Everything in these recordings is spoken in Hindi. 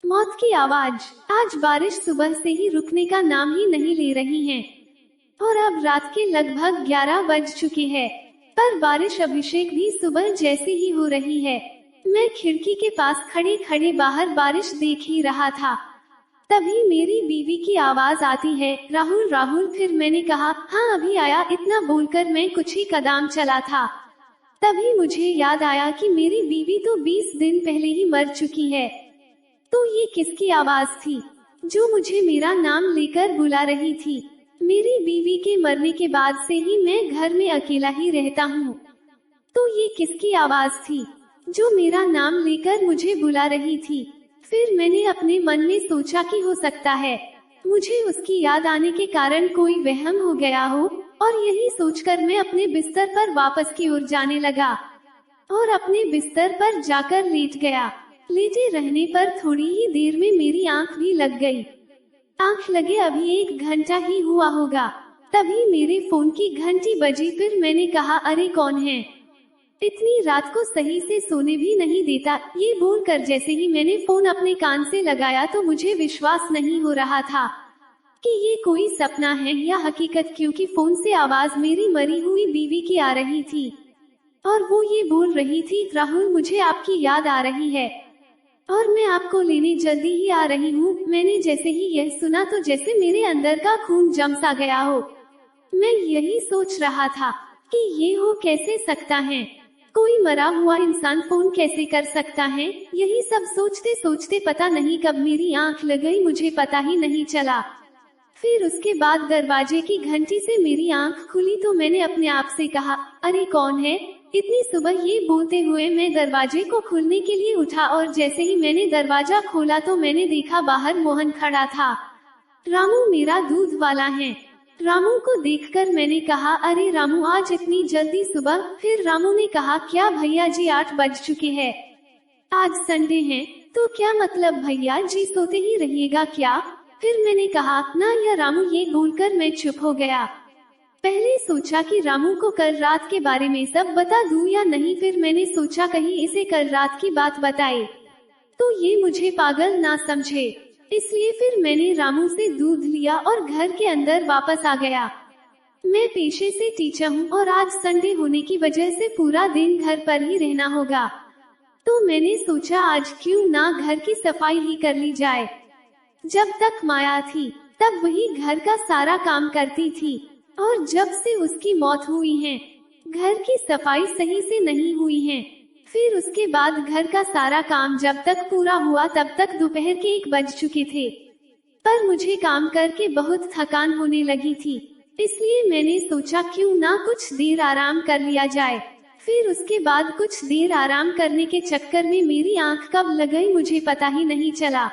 मौत की आवाज। आज बारिश सुबह से ही रुकने का नाम ही नहीं ले रही है और अब रात के लगभग 11 बज चुके हैं, पर बारिश अभिषेक भी सुबह जैसी ही हो रही है। मैं खिड़की के पास खड़े खड़े बाहर बारिश देख ही रहा था। तभी मेरी बीवी की आवाज आती है, राहुल राहुल। फिर मैंने कहा, हाँ अभी आया। इतना बोलकर मैं कुछ ही कदम चला था, तभी मुझे याद आया कि मेरी बीवी तो 20 दिन पहले ही मर चुकी है। तो ये किसकी आवाज थी जो मुझे मेरा नाम लेकर बुला रही थी? मेरी बीवी के मरने के बाद से ही मैं घर में अकेला ही रहता हूँ। तो ये किसकी आवाज थी जो मेरा नाम लेकर मुझे बुला रही थी? फिर मैंने अपने मन में सोचा कि हो सकता है मुझे उसकी याद आने के कारण कोई वहम हो गया हो, और यही सोचकर मैं अपने बिस्तर पर वापस की ओर जाने लगा और अपने बिस्तर पर जाकर लेट गया। लेटे रहने पर थोड़ी ही देर में मेरी आंख भी लग गई। आंख लगे अभी 1 घंटा ही हुआ होगा, तभी मेरे फोन की घंटी बजी। फिर मैंने कहा, अरे कौन है? इतनी रात को सही से सोने भी नहीं देता। ये बोलकर जैसे ही मैंने फोन अपने कान से लगाया तो मुझे विश्वास नहीं हो रहा था कि ये कोई सपना है या हकीकत, क्योंकि फोन से आवाज मेरी मरी हुई बीवी की आ रही थी और वो ये बोल रही थी, राहुल मुझे आपकी याद आ रही है और मैं आपको लेने जल्दी ही आ रही हूँ। मैंने जैसे ही यह सुना तो जैसे मेरे अंदर का खून जम सा गया हो। मैं यही सोच रहा था कि ये हो कैसे सकता है, कोई मरा हुआ इंसान फोन कैसे कर सकता है। यही सब सोचते सोचते पता नहीं कब मेरी आंख लग गई, मुझे पता ही नहीं चला। फिर उसके बाद दरवाजे की घंटी से मेरी आंख खुली तो मैंने अपने आप से कहा, अरे कौन है इतनी सुबह? ये बोलते हुए मैं दरवाजे को खोलने के लिए उठा और जैसे ही मैंने दरवाजा खोला तो मैंने देखा बाहर मोहन खड़ा था। रामू मेरा दूध वाला है। रामू को देखकर मैंने कहा, अरे रामू आज इतनी जल्दी सुबह? फिर रामू ने कहा, क्या भैया जी 8 बज चुके हैं, आज संडे है। तो क्या मतलब भैया जी सोते ही रहिएगा क्या? फिर मैंने कहा, ना या रामू। ये बोलकर मैं चुप हो गया। पहले सोचा कि रामू को कल रात के बारे में सब बता दूं या नहीं, फिर मैंने सोचा कहीं इसे कल रात की बात बताए तो ये मुझे पागल ना समझे, इसलिए फिर मैंने रामू से दूध लिया और घर के अंदर वापस आ गया। मैं पेशे से टीचर हूँ और आज संडे होने की वजह से पूरा दिन घर पर ही रहना होगा, तो मैंने सोचा आज क्यों ना घर की सफाई ही कर ली जाए। जब तक माया थी तब वही घर का सारा काम करती थी और जब से उसकी मौत हुई है घर की सफाई सही से नहीं हुई है। फिर उसके बाद घर का सारा काम जब तक पूरा हुआ तब तक दोपहर के 1 बज चुके थे, पर मुझे काम करके बहुत थकान होने लगी थी, इसलिए मैंने सोचा क्यों ना कुछ देर आराम कर लिया जाए। फिर उसके बाद कुछ देर आराम करने के चक्कर में मेरी आंख कब लग गई मुझे पता ही नहीं चला।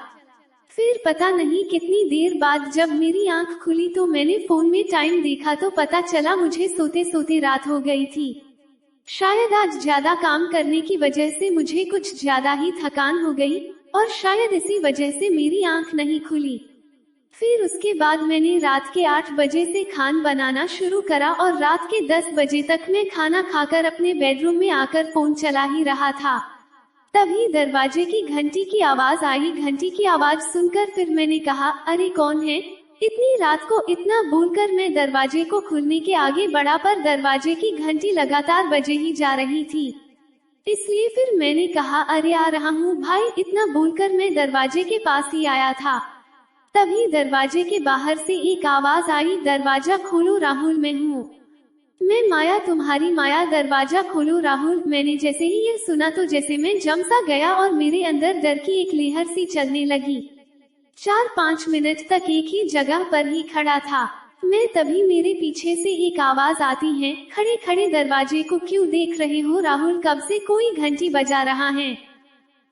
फिर पता नहीं कितनी देर बाद जब मेरी आंख खुली तो मैंने फोन में टाइम देखा तो पता चला मुझे सोते सोते रात हो गई थी। शायद आज ज्यादा काम करने की वजह से मुझे कुछ ज्यादा ही थकान हो गई और शायद इसी वजह से मेरी आंख नहीं खुली। फिर उसके बाद मैंने रात के 8 बजे से खाना बनाना शुरू करा और रात के 10 बजे तक मैं खाना खाकर अपने बेडरूम में आकर फोन चला ही रहा था। तभी दरवाजे की घंटी की आवाज आई। घंटी की आवाज सुनकर फिर मैंने कहा, अरे कौन है इतनी रात को? इतना बोलकर मैं दरवाजे को खोलने के आगे बढ़ा, पर दरवाजे की घंटी लगातार बजे ही जा रही थी, इसलिए फिर मैंने कहा, अरे आ रहा हूँ भाई। इतना बोलकर मैं दरवाजे के पास ही आया था। तभी दरवाजे के बाहर से एक आवाज आई, दरवाजा खोलो राहुल, मैं हूँ। मैं माया, तुम्हारी माया, दरवाजा खोलो राहुल। मैंने जैसे ही यह सुना तो जैसे मैं जम सा गया और मेरे अंदर डर की एक लहर सी चलने लगी। 4-5 मिनट तक एक ही जगह पर ही खड़ा था मैं। तभी मेरे पीछे से एक आवाज आती है, खड़े खड़े दरवाजे को क्यों देख रहे हो राहुल? कब से कोई घंटी बजा रहा है,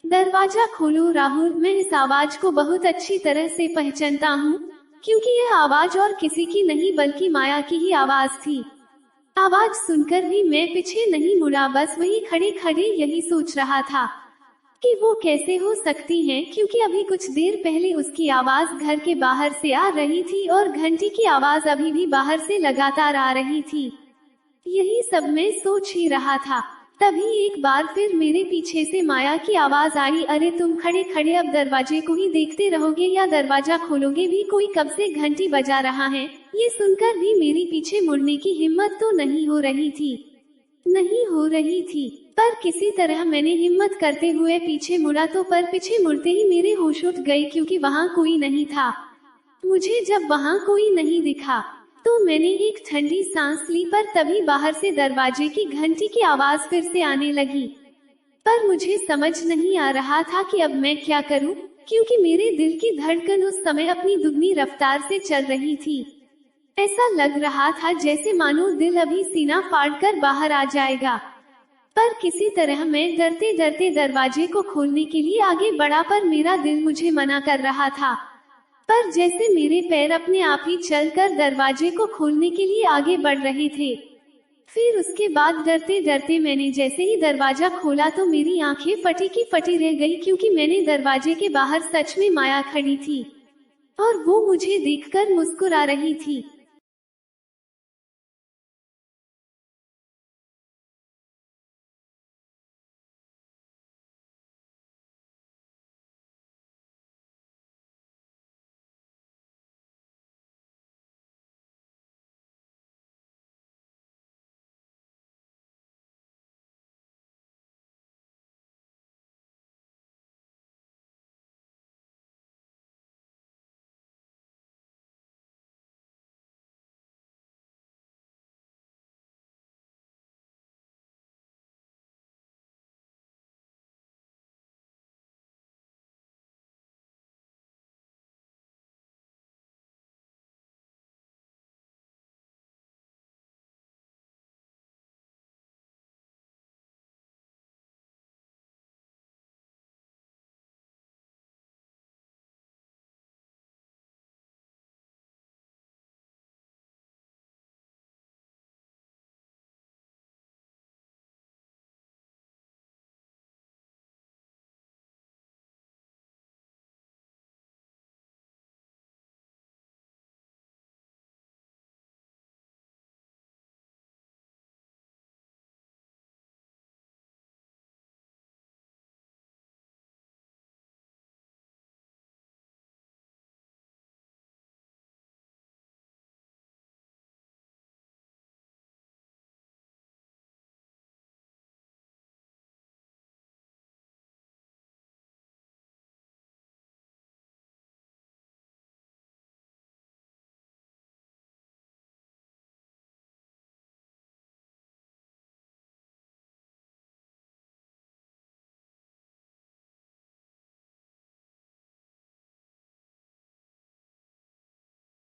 दरवाजा खोलो राहुल। मैं इस आवाज को बहुत अच्छी तरह से पहचानता हूँ, क्योंकि यह आवाज और किसी की नहीं बल्कि माया की ही आवाज थी। आवाज सुनकर भी मैं पीछे नहीं मुड़ा, बस वही खड़े खड़े यही सोच रहा था कि वो कैसे हो सकती हैं, क्योंकि अभी कुछ देर पहले उसकी आवाज घर के बाहर से आ रही थी और घंटी की आवाज अभी भी बाहर से लगातार आ रही थी। यही सब मैं सोच ही रहा था। तभी एक बार फिर मेरे पीछे से माया की आवाज आई, अरे तुम खड़े खड़े अब दरवाजे को ही देखते रहोगे या दरवाजा खोलोगे भी? कोई कब से घंटी बजा रहा है। ये सुनकर भी मेरी पीछे मुड़ने की हिम्मत तो नहीं हो रही थी। पर किसी तरह मैंने हिम्मत करते हुए पीछे मुड़ा तो पर पीछे मुड़ते ही मेरे होश उठ गए क्योंकि वहाँ कोई नहीं था। मुझे जब वहाँ कोई नहीं दिखा तो मैंने एक ठंडी सांस ली, पर तभी बाहर से दरवाजे की घंटी की आवाज फिर से आने लगी। पर मुझे समझ नहीं आ रहा था कि अब मैं क्या करूं, क्योंकि मेरे दिल की धड़कन उस समय अपनी दुगनी रफ्तार से चल रही थी। ऐसा लग रहा था जैसे मानो दिल अभी सीना फाड़कर बाहर आ जाएगा। पर किसी तरह मैं डरते डरते दरवाजे को खोलने के लिए आगे बढ़ा, पर मेरा दिल मुझे मना कर रहा था। पर जैसे मेरे पैर अपने आप ही चलकर दरवाजे को खोलने के लिए आगे बढ़ रहे थे। फिर उसके बाद डरते डरते मैंने जैसे ही दरवाजा खोला तो मेरी आंखें फटी की फटी रह गई, क्योंकि मैंने दरवाजे के बाहर सच में माया खड़ी थी और वो मुझे देखकर मुस्कुरा रही थी।